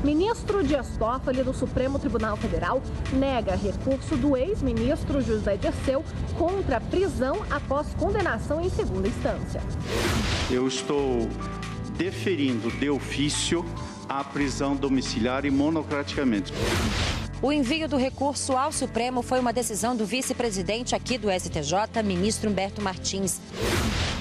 Ministro Dias Toffoli, do Supremo Tribunal Federal, nega recurso do ex-ministro José Dirceu contra a prisão após condenação em segunda instância. Eu estou deferindo de ofício a prisão domiciliar e monocraticamente. O envio do recurso ao Supremo foi uma decisão do vice-presidente aqui do STJ, ministro Humberto Martins.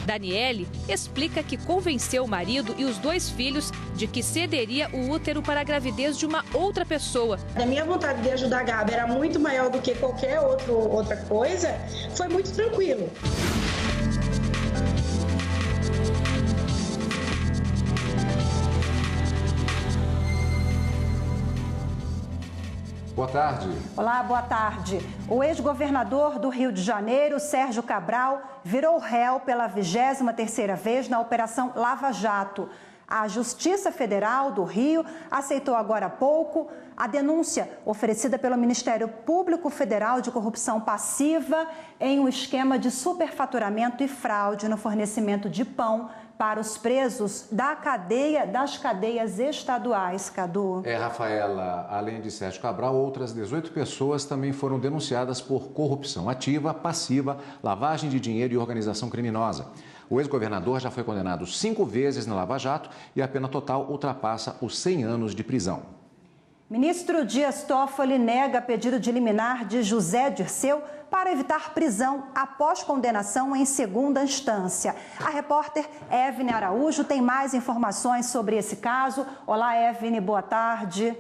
Daniele explica que convenceu o marido e os 2 filhos de que cederia o útero para a gravidez de uma outra pessoa. A minha vontade de ajudar a Gabi era muito maior do que qualquer outra coisa, foi muito tranquilo. Boa tarde. Olá, boa tarde. O ex-governador do Rio de Janeiro, Sérgio Cabral, virou réu pela 23ª vez na Operação Lava Jato. A Justiça Federal do Rio aceitou agora há pouco a denúncia oferecida pelo Ministério Público Federal de corrupção passiva em um esquema de superfaturamento e fraude no fornecimento de pão para os presos das cadeias estaduais, Cadu. Rafaela, além de Sérgio Cabral, outras 18 pessoas também foram denunciadas por corrupção ativa, passiva, lavagem de dinheiro e organização criminosa. O ex-governador já foi condenado 5 vezes na Lava Jato e a pena total ultrapassa os 100 anos de prisão. Ministro Dias Toffoli nega pedido de liminar de José Dirceu para evitar prisão após condenação em segunda instância. A repórter Evne Araújo tem mais informações sobre esse caso. Olá, Evne, boa tarde.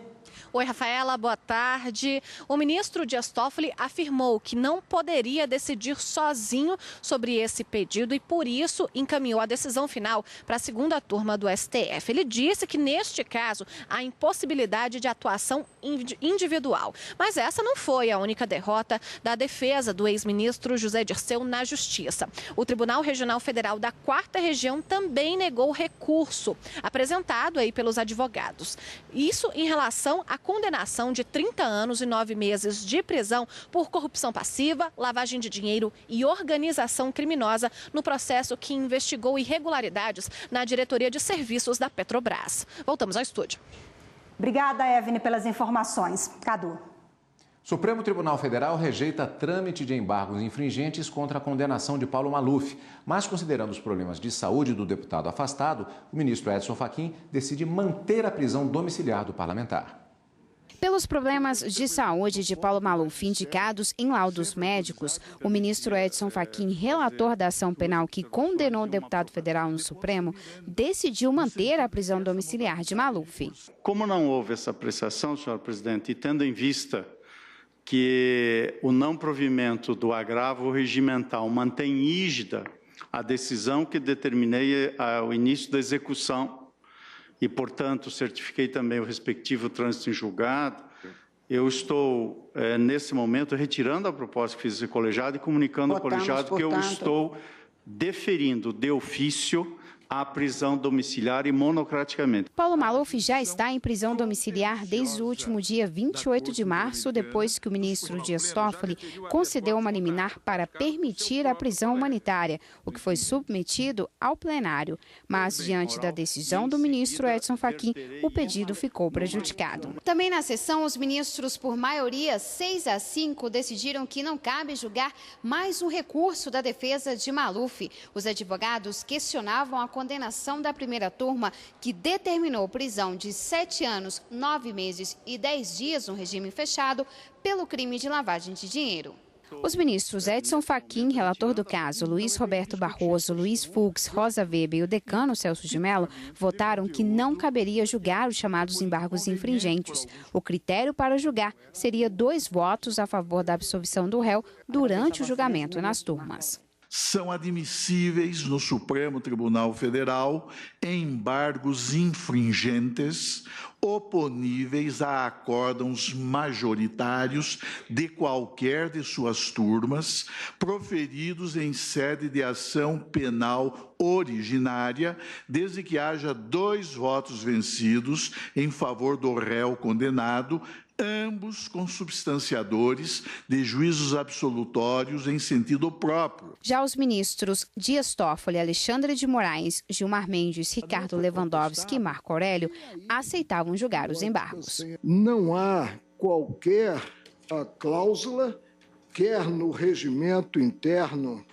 Oi, Rafaela, boa tarde. O ministro Dias Toffoli afirmou que não poderia decidir sozinho sobre esse pedido e, por isso, encaminhou a decisão final para a segunda turma do STF. Ele disse que, neste caso, há impossibilidade de atuação individual. Mas essa não foi a única derrota da defesa do ex-ministro José Dirceu na Justiça. O Tribunal Regional Federal da 4ª Região também negou o recurso apresentado aí pelos advogados. Isso em relação à condenação de 30 anos e 9 meses de prisão por corrupção passiva, lavagem de dinheiro e organização criminosa no processo que investigou irregularidades na diretoria de serviços da Petrobras. Voltamos ao estúdio. Obrigada, Evne, pelas informações. Cadu. Supremo Tribunal Federal rejeita trâmite de embargos infringentes contra a condenação de Paulo Maluf. Mas, considerando os problemas de saúde do deputado afastado, o ministro Edson Fachin decide manter a prisão domiciliar do parlamentar. Pelos problemas de saúde de Paulo Maluf indicados em laudos médicos, o ministro Edson Fachin, relator da ação penal que condenou o deputado federal no Supremo, decidiu manter a prisão domiciliar de Maluf. Como não houve essa apreciação, senhor presidente, e tendo em vista que o não provimento do agravo regimental mantém rígida a decisão que determinei ao início da execução, e, portanto, certifiquei também o respectivo trânsito em julgado, eu estou, nesse momento, retirando a proposta que fiz esse colegiado e comunicando ao colegiado que eu estou deferindo de ofício a prisão domiciliar e monocraticamente. Paulo Maluf já está em prisão domiciliar desde o último dia 28 de março, depois que o ministro Dias Toffoli concedeu uma liminar para permitir a prisão humanitária, o que foi submetido ao plenário. Mas, diante da decisão do ministro Edson Fachin, o pedido ficou prejudicado. Também na sessão, os ministros, por maioria 6-5, decidiram que não cabe julgar mais um recurso da defesa de Maluf. Os advogados questionavam a condenação da primeira turma, que determinou prisão de 7 anos, 9 meses e 10 dias no regime fechado pelo crime de lavagem de dinheiro. Os ministros Edson Fachin, relator do caso, Luiz Roberto Barroso, Luiz Fux, Rosa Weber e o decano Celso de Mello votaram que não caberia julgar os chamados embargos infringentes. O critério para julgar seria 2 votos a favor da absolvição do réu durante o julgamento nas turmas. São admissíveis no Supremo Tribunal Federal embargos infringentes oponíveis a acórdãos majoritários de qualquer de suas turmas, proferidos em sede de ação penal originária, desde que haja 2 votos vencidos em favor do réu condenado, ambos consubstanciadores de juízos absolutórios em sentido próprio. Já os ministros Dias Toffoli, Alexandre de Moraes, Gilmar Mendes, Ricardo Lewandowski e Marco Aurélio aceitavam julgar os embargos. Não há qualquer cláusula, quer no regimento interno,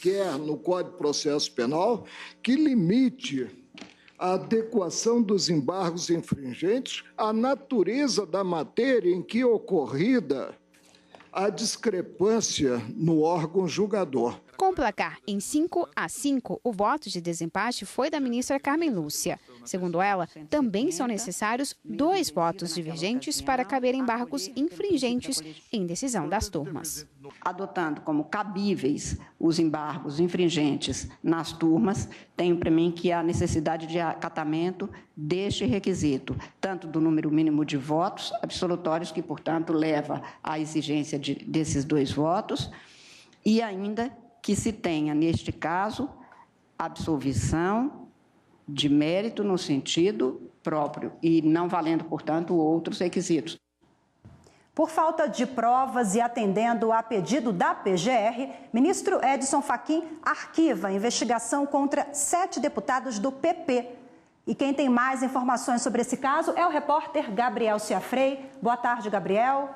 quer no Código de Processo Penal, que limite a adequação dos embargos infringentes à natureza da matéria em que ocorrida a discrepância no órgão julgador. Com o placar em 5-5, o voto de desempate foi da ministra Carmen Lúcia. Segundo ela, também são necessários 2 votos divergentes para caber embargos infringentes em decisão das turmas. Adotando como cabíveis os embargos infringentes nas turmas, tenho para mim que há necessidade de acatamento deste requisito, tanto do número mínimo de votos absolutórios, que, portanto, leva à exigência desses 2 votos, e ainda que se tenha, neste caso, absolvição de mérito no sentido próprio e não valendo, portanto, outros requisitos. Por falta de provas e atendendo a pedido da PGR, ministro Edson Fachin arquiva a investigação contra 7 deputados do PP. E quem tem mais informações sobre esse caso é o repórter Gabriel Ciafrei. Boa tarde, Gabriel.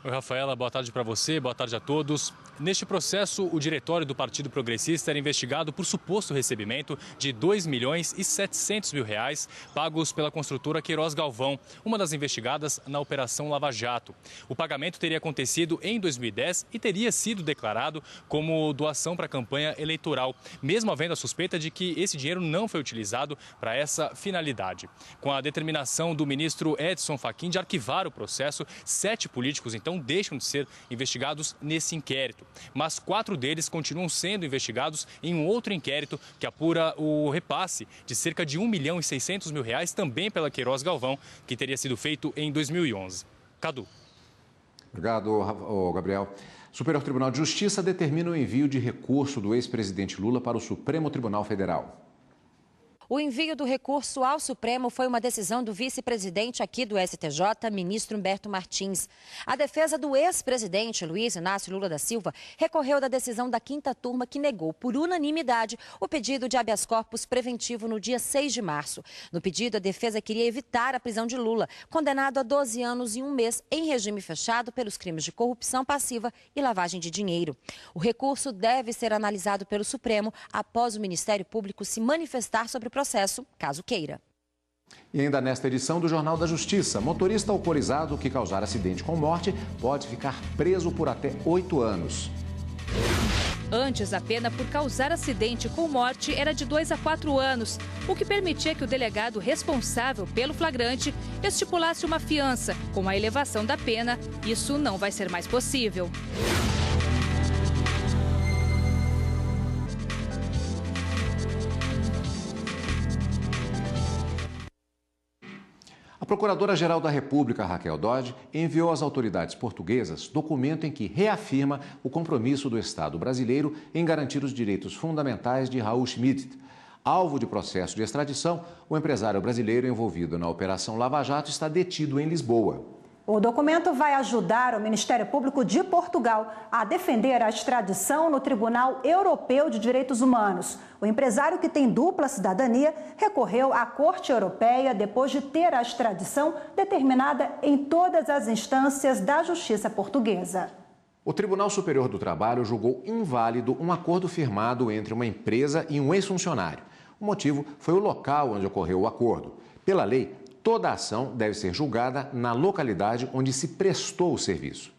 Oi, Rafaela, boa tarde para você, boa tarde a todos. Neste processo, o diretório do Partido Progressista era investigado por suposto recebimento de R$2.700.000 pagos pela construtora Queiroz Galvão, uma das investigadas na Operação Lava Jato. O pagamento teria acontecido em 2010 e teria sido declarado como doação para a campanha eleitoral, mesmo havendo a suspeita de que esse dinheiro não foi utilizado para essa finalidade. Com a determinação do ministro Edson Fachin de arquivar o processo, 7 políticos então deixam de ser investigados nesse inquérito. Mas 4 deles continuam sendo investigados em um outro inquérito que apura o repasse de cerca de R$1.600.000 também pela Queiroz Galvão, que teria sido feito em 2011. Cadu. Obrigado, Gabriel. O Superior Tribunal de Justiça determina o envio de recurso do ex-presidente Lula para o Supremo Tribunal Federal. O envio do recurso ao Supremo foi uma decisão do vice-presidente aqui do STJ, ministro Humberto Martins. A defesa do ex-presidente Luiz Inácio Lula da Silva recorreu da decisão da 5ª turma que negou por unanimidade o pedido de habeas corpus preventivo no dia 6 de março. No pedido, a defesa queria evitar a prisão de Lula, condenado a 12 anos e 1 mês em regime fechado pelos crimes de corrupção passiva e lavagem de dinheiro. O recurso deve ser analisado pelo Supremo após o Ministério Público se manifestar sobre o processo, caso queira. E ainda nesta edição do Jornal da Justiça, motorista alcoolizado que causar acidente com morte pode ficar preso por até 8 anos. Antes, a pena por causar acidente com morte era de 2 a 4 anos, o que permitia que o delegado responsável pelo flagrante estipulasse uma fiança. Com a elevação da pena, isso não vai ser mais possível. A Procuradora-Geral da República, Raquel Dodge, enviou às autoridades portuguesas documento em que reafirma o compromisso do Estado brasileiro em garantir os direitos fundamentais de Raul Schmidt. Alvo de processo de extradição, o empresário brasileiro envolvido na Operação Lava Jato está detido em Lisboa. O documento vai ajudar o Ministério Público de Portugal a defender a extradição no Tribunal Europeu de Direitos Humanos. O empresário, que tem dupla cidadania, recorreu à Corte Europeia depois de ter a extradição determinada em todas as instâncias da Justiça portuguesa. O Tribunal Superior do Trabalho julgou inválido um acordo firmado entre uma empresa e um ex-funcionário. O motivo foi o local onde ocorreu o acordo. Pela lei, toda a ação deve ser julgada na localidade onde se prestou o serviço.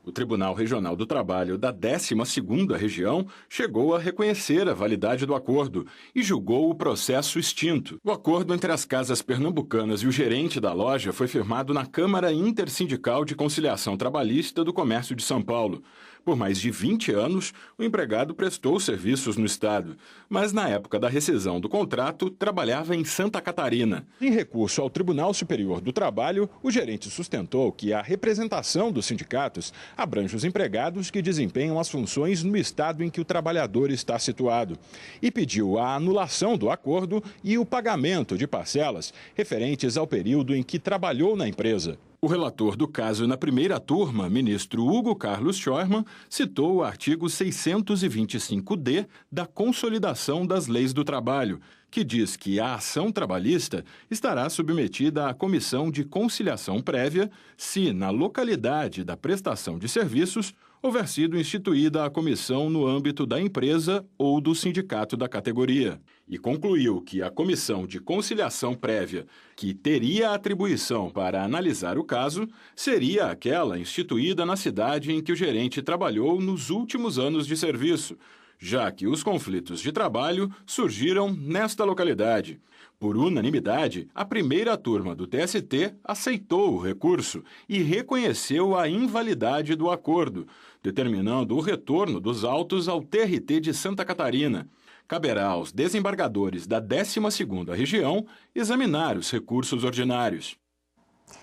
O Tribunal Regional do Trabalho da 12ª Região chegou a reconhecer a validade do acordo e julgou o processo extinto. O acordo entre as casas pernambucanas e o gerente da loja foi firmado na Câmara Intersindical de Conciliação Trabalhista do Comércio de São Paulo. Por mais de 20 anos, o empregado prestou serviços no Estado, mas na época da rescisão do contrato, trabalhava em Santa Catarina. Em recurso ao Tribunal Superior do Trabalho, o gerente sustentou que a representação dos sindicatos abrange os empregados que desempenham as funções no estado em que o trabalhador está situado e pediu a anulação do acordo e o pagamento de parcelas referentes ao período em que trabalhou na empresa. O relator do caso na primeira turma, ministro Hugo Carlos Scheuermann, citou o artigo 625-D da Consolidação das Leis do Trabalho, que diz que a ação trabalhista estará submetida à comissão de conciliação prévia se, na localidade da prestação de serviços, houver sido instituída a comissão no âmbito da empresa ou do sindicato da categoria. E concluiu que a comissão de conciliação prévia, que teria atribuição para analisar o caso, seria aquela instituída na cidade em que o gerente trabalhou nos últimos anos de serviço, já que os conflitos de trabalho surgiram nesta localidade. Por unanimidade, a primeira turma do TST aceitou o recurso e reconheceu a invalidade do acordo, determinando o retorno dos autos ao TRT de Santa Catarina. Caberá aos desembargadores da 12ª Região examinar os recursos ordinários.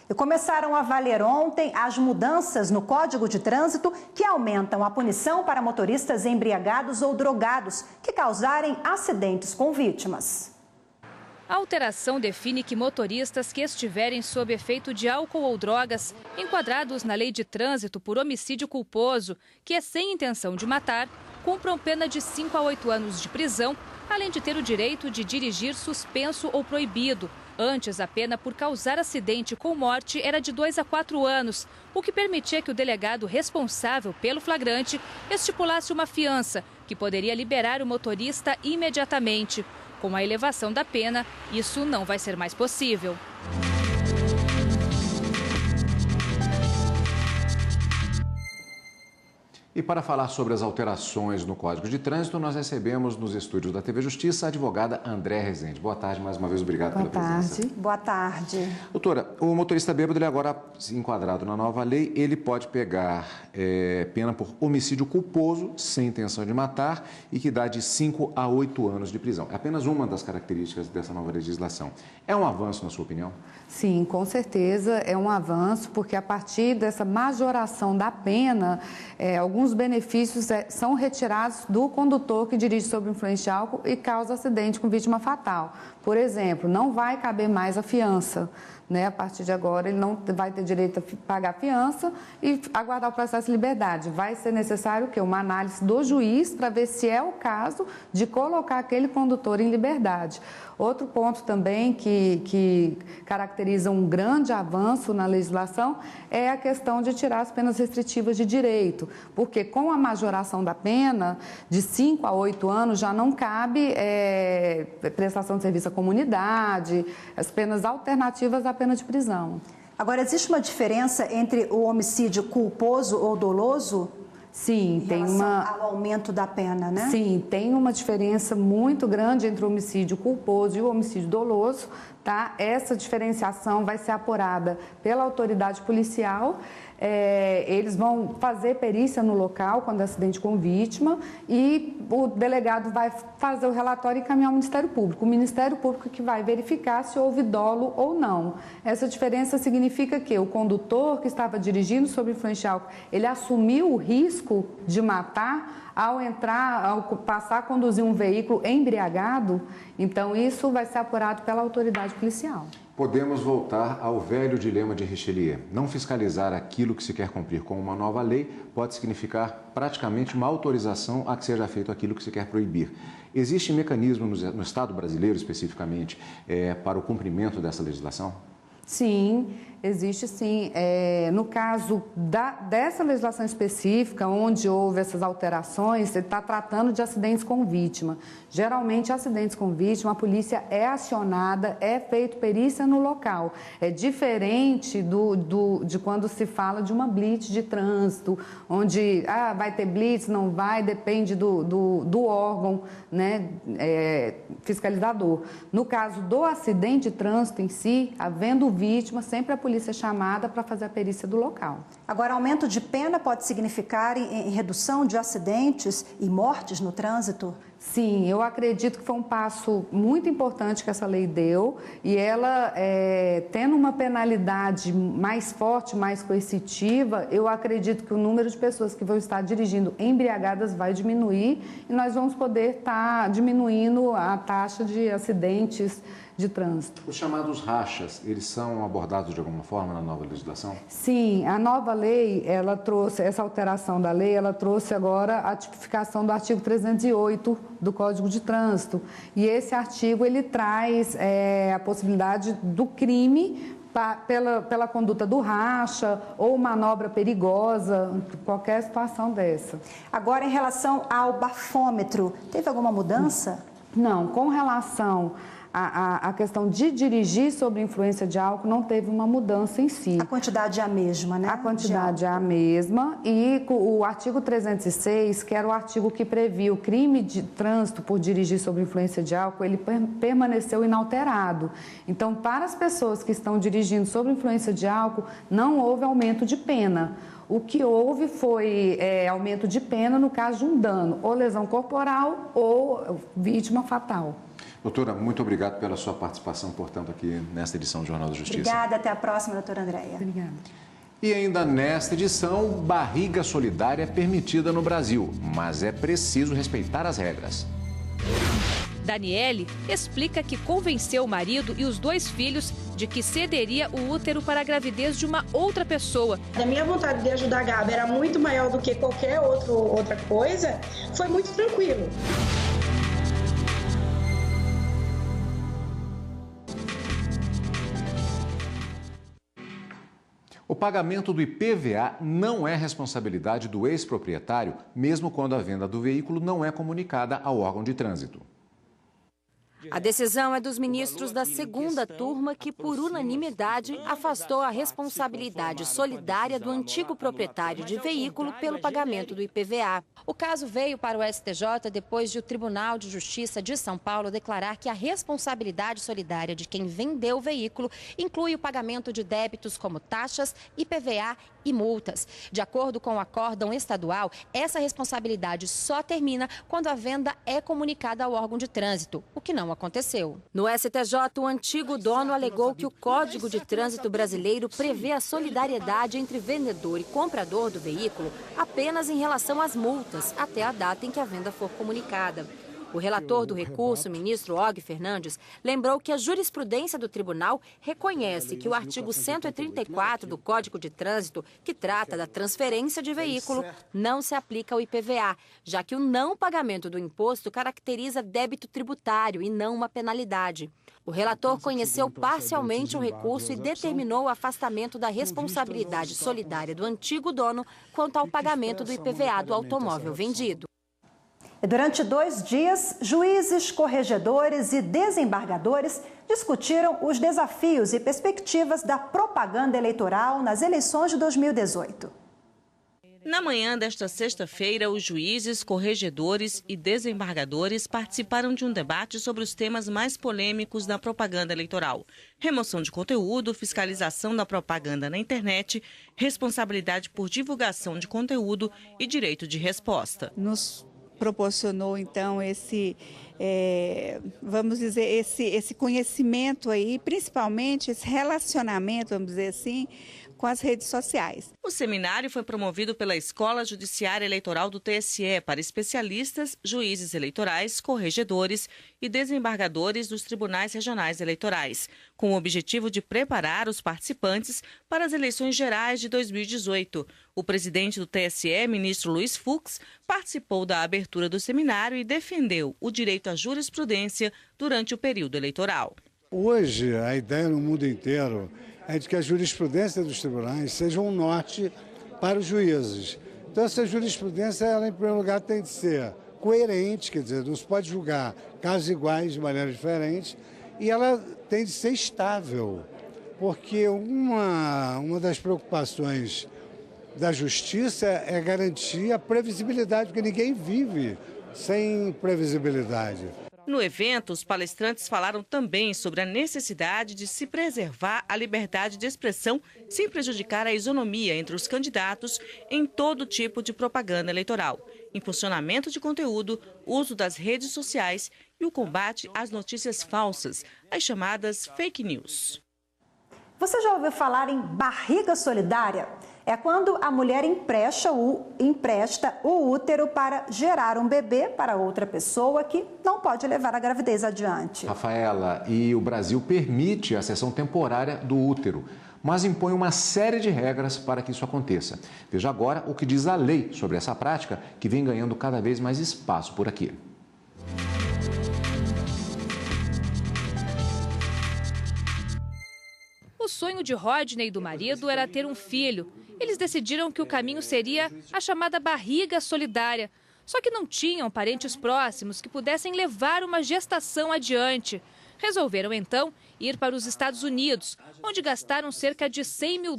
E começaram a valer ontem as mudanças no Código de Trânsito que aumentam a punição para motoristas embriagados ou drogados que causarem acidentes com vítimas. A alteração define que motoristas que estiverem sob efeito de álcool ou drogas, enquadrados na Lei de Trânsito por homicídio culposo, que é sem intenção de matar, cumpram pena de 5 a 8 anos de prisão, além de ter o direito de dirigir suspenso ou proibido. Antes, a pena por causar acidente com morte era de 2 a 4 anos, o que permitia que o delegado responsável pelo flagrante estipulasse uma fiança, que poderia liberar o motorista imediatamente. Com a elevação da pena, isso não vai ser mais possível. E para falar sobre as alterações no Código de Trânsito, nós recebemos nos estúdios da TV Justiça a advogada Andréa Rezende. Boa tarde, mais uma vez, obrigado pela presença. Boa tarde. Doutora, o motorista bêbado, ele agora, enquadrado na nova lei, ele pode pegar pena por homicídio culposo, sem intenção de matar, e que dá de 5 a 8 anos de prisão. É apenas uma das características dessa nova legislação. É um avanço, na sua opinião? Sim, com certeza é um avanço, porque a partir dessa majoração da pena, alguns benefícios são retirados do condutor que dirige sob influência de álcool e causa acidente com vítima fatal. Por exemplo, não vai caber mais a fiança, né? A partir de agora, ele não vai ter direito a pagar a fiança e aguardar o processo de liberdade. Vai ser necessário o quê? Uma análise do juiz para ver se é o caso de colocar aquele condutor em liberdade. Outro ponto também que caracteriza um grande avanço na legislação é a questão de tirar as penas restritivas de direito, porque com a majoração da pena de 5 a 8 anos já não cabe prestação de serviço à comunidade, as penas alternativas à pena de prisão. Agora, existe uma diferença entre o homicídio culposo ou doloso? Sim, tem ao aumento da pena, né? Sim, tem uma diferença muito grande entre o homicídio culposo e o homicídio doloso, tá? Essa diferenciação vai ser apurada pela autoridade policial. Eles vão fazer perícia no local quando é acidente com vítima e o delegado vai fazer o relatório e encaminhar ao Ministério Público. O Ministério Público que vai verificar se houve dolo ou não. Essa diferença significa que o condutor que estava dirigindo sob influência de álcool, ele assumiu o risco de matar ao passar a conduzir um veículo embriagado. Então, isso vai ser apurado pela autoridade policial. Podemos voltar ao velho dilema de Richelieu. Não fiscalizar aquilo que se quer cumprir com uma nova lei pode significar praticamente uma autorização a que seja feito aquilo que se quer proibir. Existe mecanismo no Estado brasileiro, especificamente, para o cumprimento dessa legislação? Sim, existe sim. No caso dessa legislação específica, onde houve essas alterações, você está tratando de acidentes com vítima. Geralmente, acidentes com vítima, a polícia é acionada, é feito perícia no local. É diferente de quando se fala de uma blitz de trânsito, onde vai ter blitz, não vai, depende do órgão, né, fiscalizador. No caso do acidente de trânsito em si, havendo vítima, sempre a polícia é chamada para fazer a perícia do local. Agora, aumento de pena pode significar em redução de acidentes e mortes no trânsito? Sim, eu acredito que foi um passo muito importante que essa lei deu e ela, tendo uma penalidade mais forte, mais coercitiva, eu acredito que o número de pessoas que vão estar dirigindo embriagadas vai diminuir e nós vamos poder estar diminuindo a taxa de acidentes de trânsito. Os chamados rachas, eles são abordados de alguma forma na nova legislação? Sim, a nova lei, ela trouxe, essa alteração da lei, ela trouxe agora a tipificação do artigo 308 do Código de Trânsito. E esse artigo, ele traz a possibilidade do crime pela conduta do racha ou manobra perigosa, qualquer situação dessa. Agora, em relação ao bafômetro, teve alguma mudança? Não, com relação à questão de dirigir sob influência de álcool, não teve uma mudança em si. A quantidade é a mesma, né? A quantidade é a mesma e o artigo 306, que era o artigo que previa o crime de trânsito por dirigir sob influência de álcool, ele permaneceu inalterado. Então, para as pessoas que estão dirigindo sob influência de álcool, não houve aumento de pena. O que houve foi aumento de pena no caso de um dano, ou lesão corporal ou vítima fatal. Doutora, muito obrigado pela sua participação, portanto, aqui nesta edição do Jornal da Justiça. Obrigada, até a próxima, doutora Andréia. Obrigada. E ainda nesta edição, barriga solidária é permitida no Brasil, mas é preciso respeitar as regras. Daniele explica que convenceu o marido e os 2 filhos de que cederia o útero para a gravidez de uma outra pessoa. A minha vontade de ajudar a Gabi era muito maior do que qualquer outra coisa, foi muito tranquilo. O pagamento do IPVA não é responsabilidade do ex-proprietário, mesmo quando a venda do veículo não é comunicada ao órgão de trânsito. A decisão é dos ministros da segunda turma que, por unanimidade, afastou a responsabilidade solidária do antigo proprietário de veículo pelo pagamento do IPVA. O caso veio para o STJ depois de o Tribunal de Justiça de São Paulo declarar que a responsabilidade solidária de quem vendeu o veículo inclui o pagamento de débitos como taxas, IPVA e multas. De acordo com o acórdão estadual, essa responsabilidade só termina quando a venda é comunicada ao órgão de trânsito, o que não aconteceu. No STJ, o antigo dono alegou que o Código de Trânsito brasileiro prevê a solidariedade entre vendedor e comprador do veículo apenas em relação às multas, até a data em que a venda for comunicada. O relator do recurso, o ministro Og Fernandes, lembrou que a jurisprudência do tribunal reconhece que o artigo 134 do Código de Trânsito, que trata da transferência de veículo, não se aplica ao IPVA, já que o não pagamento do imposto caracteriza débito tributário e não uma penalidade. O relator conheceu parcialmente o recurso e determinou o afastamento da responsabilidade solidária do antigo dono quanto ao pagamento do IPVA do automóvel vendido. Durante 2 dias, juízes, corregedores e desembargadores discutiram os desafios e perspectivas da propaganda eleitoral nas eleições de 2018. Na manhã desta sexta-feira, os juízes, corregedores e desembargadores participaram de um debate sobre os temas mais polêmicos da propaganda eleitoral: remoção de conteúdo, fiscalização da propaganda na internet, responsabilidade por divulgação de conteúdo e direito de resposta. Nos proporcionou, então, esse conhecimento aí, principalmente esse relacionamento, vamos dizer assim, com as redes sociais. O seminário foi promovido pela Escola Judiciária Eleitoral do TSE para especialistas, juízes eleitorais, corregedores e desembargadores dos tribunais regionais eleitorais, com o objetivo de preparar os participantes para as eleições gerais de 2018. O presidente do TSE, ministro Luiz Fux, participou da abertura do seminário e defendeu o direito à jurisprudência durante o período eleitoral. Hoje, a ideia no mundo inteiro é de que a jurisprudência dos tribunais seja um norte para os juízes. Então, essa jurisprudência, ela, em primeiro lugar, tem de ser coerente, quer dizer, não se pode julgar casos iguais de maneira diferente, e ela tem de ser estável, porque uma das preocupações da justiça é garantir a previsibilidade, porque ninguém vive sem previsibilidade. No evento, os palestrantes falaram também sobre a necessidade de se preservar a liberdade de expressão sem prejudicar a isonomia entre os candidatos em todo tipo de propaganda eleitoral, impulsionamento de conteúdo, uso das redes sociais e o combate às notícias falsas, as chamadas fake news. Você já ouviu falar em barriga solidária? É quando a mulher empresta o útero para gerar um bebê para outra pessoa que não pode levar a gravidez adiante. Rafaela, e o Brasil permite a cessão temporária do útero, mas impõe uma série de regras para que isso aconteça. Veja agora o que diz a lei sobre essa prática, que vem ganhando cada vez mais espaço por aqui. O sonho de Rodney e do marido era ter um filho. Eles decidiram que o caminho seria a chamada barriga solidária. Só que não tinham parentes próximos que pudessem levar uma gestação adiante. Resolveram, então, ir para os Estados Unidos, onde gastaram cerca de $100 mil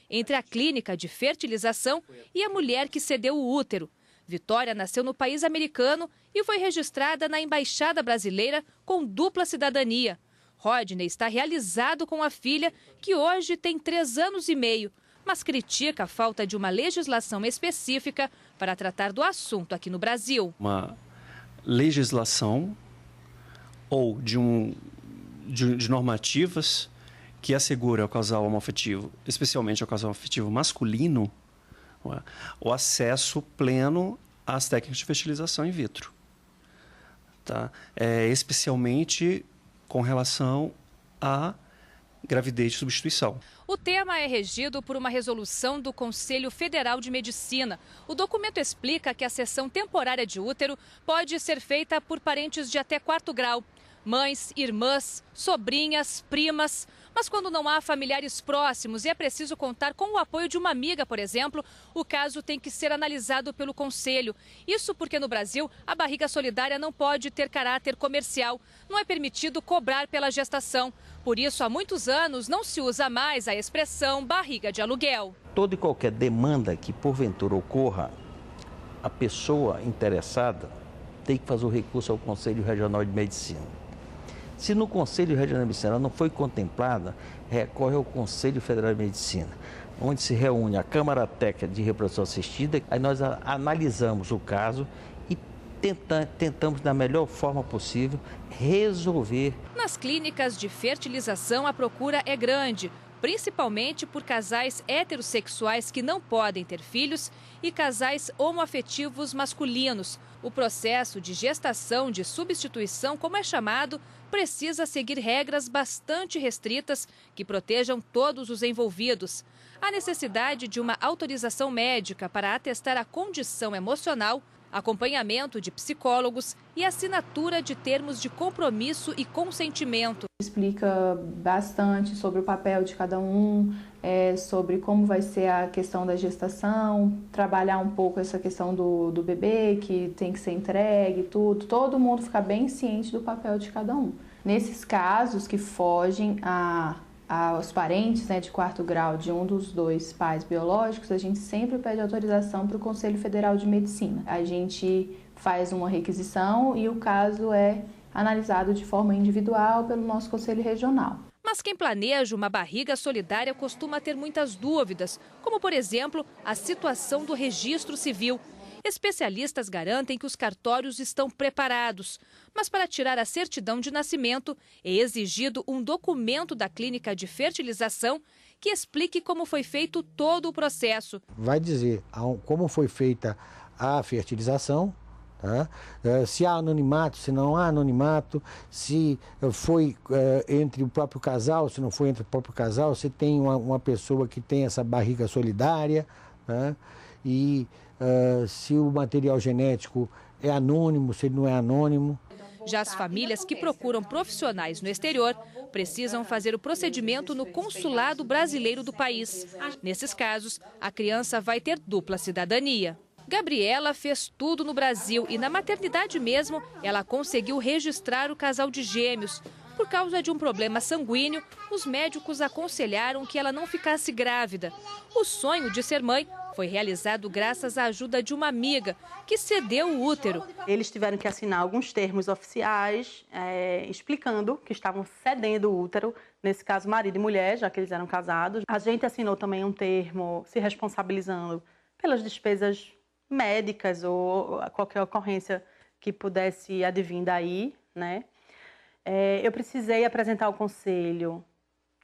entre a clínica de fertilização e a mulher que cedeu o útero. Vitória nasceu no país americano e foi registrada na Embaixada Brasileira com dupla cidadania. Rodney está realizado com a filha, que hoje tem 3 anos e meio, mas critica a falta de uma legislação específica para tratar do assunto aqui no Brasil. Uma legislação ou de normativas que assegure ao casal homoafetivo, especialmente ao casal afetivo masculino, o acesso pleno às técnicas de fertilização in vitro. Tá? Especialmente com relação à gravidez de substituição. O tema é regido por uma resolução do Conselho Federal de Medicina. O documento explica que a cessão temporária de útero pode ser feita por parentes de até 4º grau. Mães, irmãs, sobrinhas, primas. Mas quando não há familiares próximos e é preciso contar com o apoio de uma amiga, por exemplo, o caso tem que ser analisado pelo Conselho. Isso porque no Brasil a barriga solidária não pode ter caráter comercial. Não é permitido cobrar pela gestação. Por isso, há muitos anos não se usa mais a expressão barriga de aluguel. Toda e qualquer demanda que porventura ocorra, a pessoa interessada tem que fazer o recurso ao Conselho Regional de Medicina. Se no Conselho Regional de Medicina não foi contemplada, recorre ao Conselho Federal de Medicina, onde se reúne a Câmara Técnica de Reprodução Assistida. Aí nós analisamos o caso e tentamos, da melhor forma possível, resolver. Nas clínicas de fertilização, a procura é grande, principalmente por casais heterossexuais que não podem ter filhos e casais homoafetivos masculinos. O processo de gestação de substituição, como é chamado, precisa seguir regras bastante restritas que protejam todos os envolvidos. Há necessidade de uma autorização médica para atestar a condição emocional, acompanhamento de psicólogos e assinatura de termos de compromisso e consentimento. Explica bastante sobre o papel de cada um, sobre como vai ser a questão da gestação, trabalhar um pouco essa questão do bebê que tem que ser entregue, tudo. Todo mundo fica bem ciente do papel de cada um. Nesses casos que fogem aos parentes, de 4º grau de um dos 2 pais biológicos, a gente sempre pede autorização para o Conselho Federal de Medicina. A gente faz uma requisição e o caso é analisado de forma individual pelo nosso Conselho Regional. Mas quem planeja uma barriga solidária costuma ter muitas dúvidas, como, por exemplo, a situação do registro civil. Especialistas garantem que os cartórios estão preparados, mas para tirar a certidão de nascimento é exigido um documento da clínica de fertilização que explique como foi feito todo o processo. Vai dizer como foi feita a fertilização, tá? Se há anonimato, se não há anonimato, se foi entre o próprio casal, se não foi entre o próprio casal, se tem uma pessoa que tem essa barriga solidária, tá? E se o material genético é anônimo, se ele não é anônimo. Já as famílias que procuram profissionais no exterior precisam fazer o procedimento no consulado brasileiro do país. Nesses casos, a criança vai ter dupla cidadania. Gabriela fez tudo no Brasil e na maternidade mesmo, ela conseguiu registrar o casal de gêmeos. Por causa de um problema sanguíneo, os médicos aconselharam que ela não ficasse grávida. O sonho de ser mãe foi realizado graças à ajuda de uma amiga que cedeu o útero. Eles tiveram que assinar alguns termos oficiais explicando que estavam cedendo o útero, nesse caso marido e mulher, já que eles eram casados. A gente assinou também um termo se responsabilizando pelas despesas médicas ou qualquer ocorrência que pudesse advir daí, né? Eu precisei apresentar ao Conselho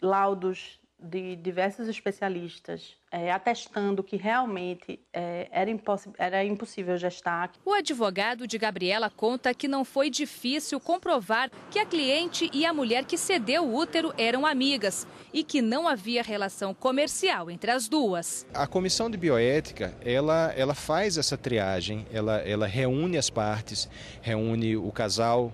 laudos de diversos especialistas atestando que realmente era impossível gestar. O advogado de Gabriela conta que não foi difícil comprovar que a cliente e a mulher que cedeu o útero eram amigas e que não havia relação comercial entre as duas. A comissão de bioética, ela faz essa triagem, ela reúne as partes, reúne o casal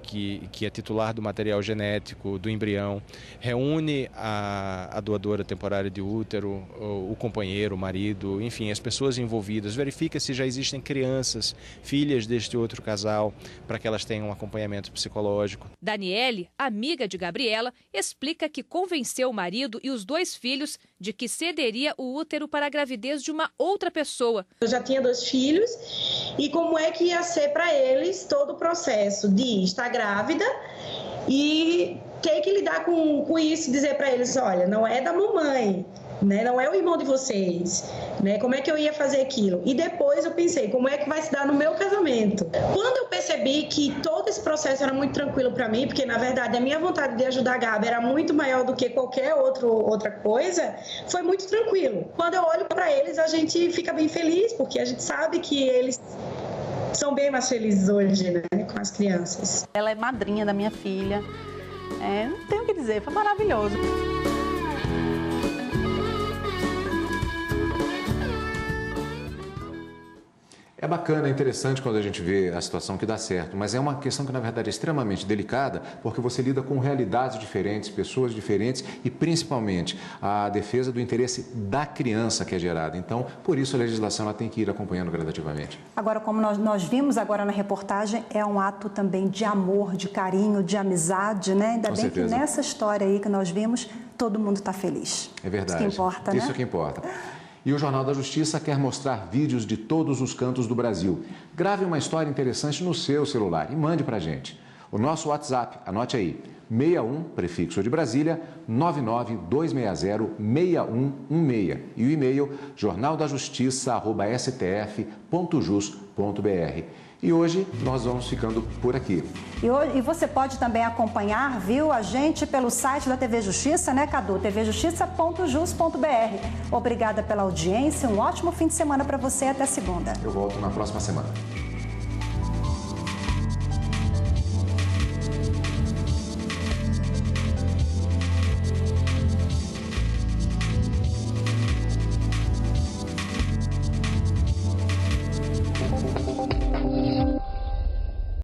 que é titular do material genético do embrião, reúne a doadora temporária de útero, o companheiro, o marido, enfim, as pessoas envolvidas, verifica se já existem crianças, filhas deste outro casal, para que elas tenham um acompanhamento psicológico. Daniele, amiga de Gabriela, explica que convenceu o marido e os 2 filhos de que cederia o útero para a gravidez de uma outra pessoa. Eu já tinha 2 filhos e como é que ia ser para eles todo o processo de estar grávida e ter que lidar com isso, dizer para eles, olha, não é da mamãe, né? Não é o irmão de vocês, né? Como é que eu ia fazer aquilo? E depois eu pensei, como é que vai se dar no meu casamento? Quando eu percebi que todo esse processo era muito tranquilo para mim, porque na verdade a minha vontade de ajudar a Gabi era muito maior do que qualquer outra coisa, foi muito tranquilo. Quando eu olho para eles, a gente fica bem feliz, porque a gente sabe que eles são bem mais felizes hoje, né, com as crianças. Ela é madrinha da minha filha. Não tenho o que dizer, foi maravilhoso. É bacana, é interessante quando a gente vê a situação que dá certo, mas é uma questão que, na verdade, é extremamente delicada, porque você lida com realidades diferentes, pessoas diferentes e, principalmente, a defesa do interesse da criança que é gerada. Então, por isso, a legislação ela tem que ir acompanhando gradativamente. Agora, como nós vimos agora na reportagem, é um ato também de amor, de carinho, de amizade, né? Ainda bem que nessa história aí que nós vimos, todo mundo está feliz. É verdade. Isso que importa, né? Isso que importa. E o Jornal da Justiça quer mostrar vídeos de todos os cantos do Brasil. Grave uma história interessante no seu celular e mande para a gente. O nosso WhatsApp, anote aí, 61, prefixo de Brasília, 992606116. E o e-mail, jornaldajustiça@stf.jus.br. E hoje nós vamos ficando por aqui. E você pode também acompanhar, viu, a gente pelo site da TV Justiça, né, Cadu? tvjustiça.jus.br. Obrigada pela audiência, um ótimo fim de semana para você, até segunda. Eu volto na próxima semana.